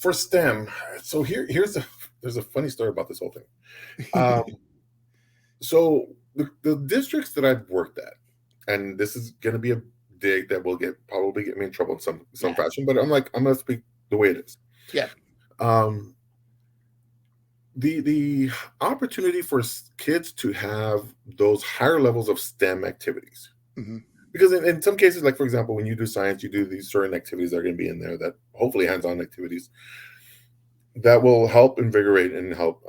For STEM, so there's a funny story about this whole thing. Um, so the districts that I've worked at, and this is going to be a dig that will probably get me in trouble in some fashion, but I'm going to speak the way it is. Yeah. Um, the opportunity for kids to have those higher levels of STEM activities. Mm-hmm. Because in some cases, like for example, when you do science, you do these certain activities that are going to be in there that hopefully hands-on activities that will help invigorate and help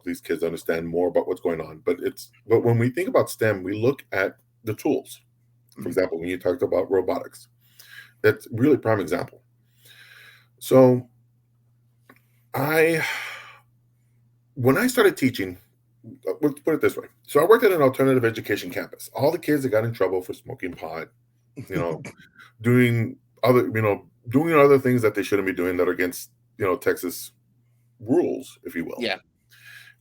these kids understand more about what's going on. But when we think about STEM, we look at the tools. For example, when you talked about robotics, that's really prime example. So when I started teaching, let's put it this way. So I worked at an alternative education campus. All the kids that got in trouble for smoking pot, doing other things that they shouldn't be doing that are against, Texas rules, if you will. Yeah.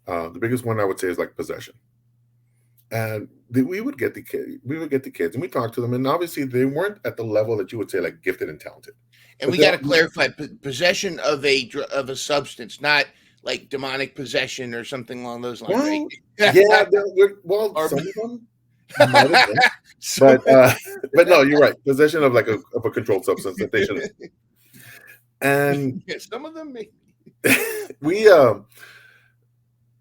The biggest one I would say is like possession. And we would get the kids and we talked to them, and obviously they weren't at the level that you would say like gifted and talented. And we got to clarify possession of a substance, not like demonic possession or something along those lines. Well, right? Yeah, some of them might have been. But no, you're right. Possession of a controlled substance that they shouldn't. And some of them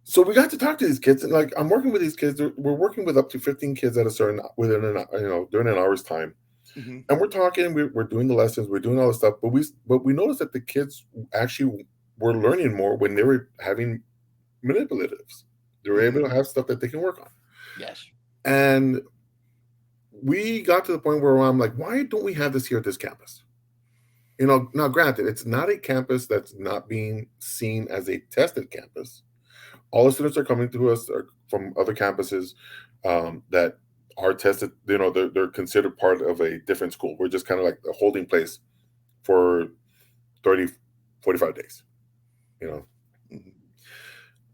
so we got to talk to these kids, and I'm working with these kids. We're working with up to 15 kids at during an hour's time. Mm-hmm. And we're talking, we're doing the lessons, we're doing all this stuff, but we noticed that the kids actually were learning more when they were having manipulatives. They were able to have stuff that they can work on. Yes. And we got to the point where I'm like, why don't we have this here at this campus? Now granted, it's not a campus that's not being seen as a tested campus. All the students are coming to us from other campuses that are tested. They're considered part of a different school. We're just kind of like a holding place for 30, 45 days,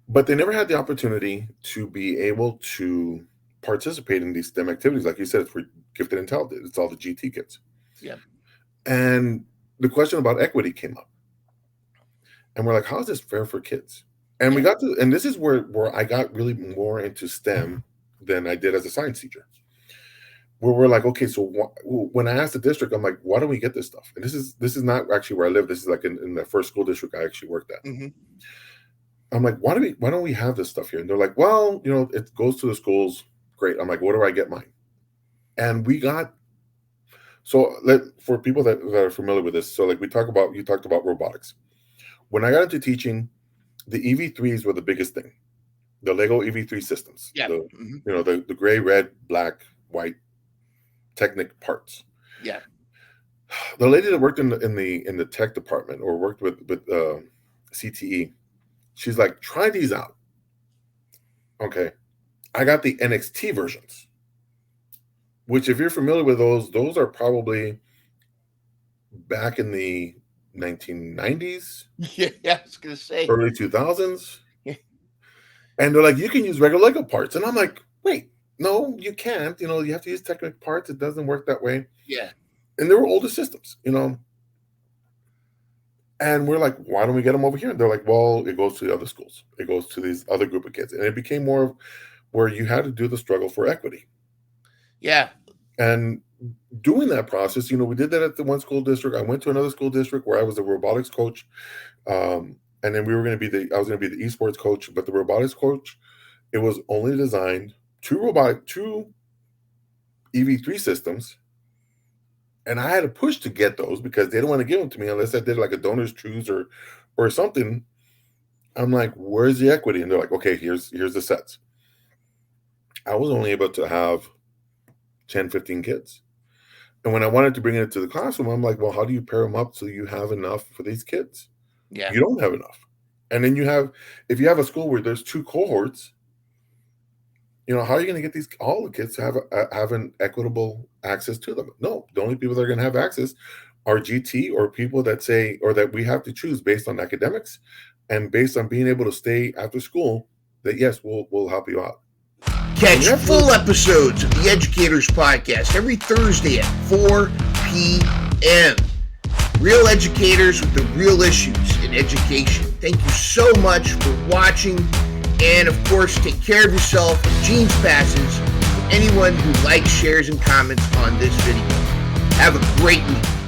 But they never had the opportunity to be able to participate in these STEM activities. Like you said, it's for gifted and talented. It's all the GT kids. Yeah. And the question about equity came up. And we're like, how is this fair for kids? And we got to, and this is where I got really more into STEM than I did as a science teacher. Where we're like, okay, so when I asked the district, I'm like, why don't we get this stuff? And this is not actually where I live. This is like in the first school district I actually worked at. Mm-hmm. I'm like, why don't we have this stuff here? And they're like, well, it goes to the schools. Great. I'm like, where do I get mine? And we got, for people that are familiar with this, so like you talked about robotics. When I got into teaching, the EV3s were the biggest thing. The Lego EV3 systems. Yeah. The gray, red, black, white Technic parts. Yeah. The lady that worked in the tech department or worked with CTE, she's like, try these out. Okay. I got the NXT versions, which if you're familiar with those are probably back in the 1990s. Yeah, I was going to say. Early 2000s. Yeah. And they're like, you can use regular Lego parts. And I'm like, wait, no, you can't. You have to use Technic parts. It doesn't work that way. Yeah. And they were older systems, And we're like, why don't we get them over here? And they're like, well, it goes to the other schools. It goes to these other group of kids. And it became more of where you had to do the struggle for equity. Yeah. And doing that process, we did that at the one school district. I went to another school district where I was a robotics coach. And then I was going to be the esports coach, but the robotics coach, it was only designed two EV3 systems. And I had to push to get those because they don't want to give them to me unless I did like a donor's choose or something. I'm like, where's the equity? And they're like, okay, here's the sets. I was only able to have 10, 15 kids. And when I wanted to bring it to the classroom, I'm like, well, how do you pair them up so you have enough for these kids? Yeah. You don't have enough. And then if you have a school where there's two cohorts, how are you going to get all the kids to have an equitable access to them? No, the only people that are going to have access are GT or people that say, or that we have to choose based on academics and based on being able to stay after school, that yes, we'll help you out. Catch full episodes of the Educators Podcast every Thursday at 4 p.m. Real educators with the real issues. in education. Thank you so much for watching. And of course, take care of yourself. Genes passes. For anyone who likes, shares, and comments on this video. Have a great week.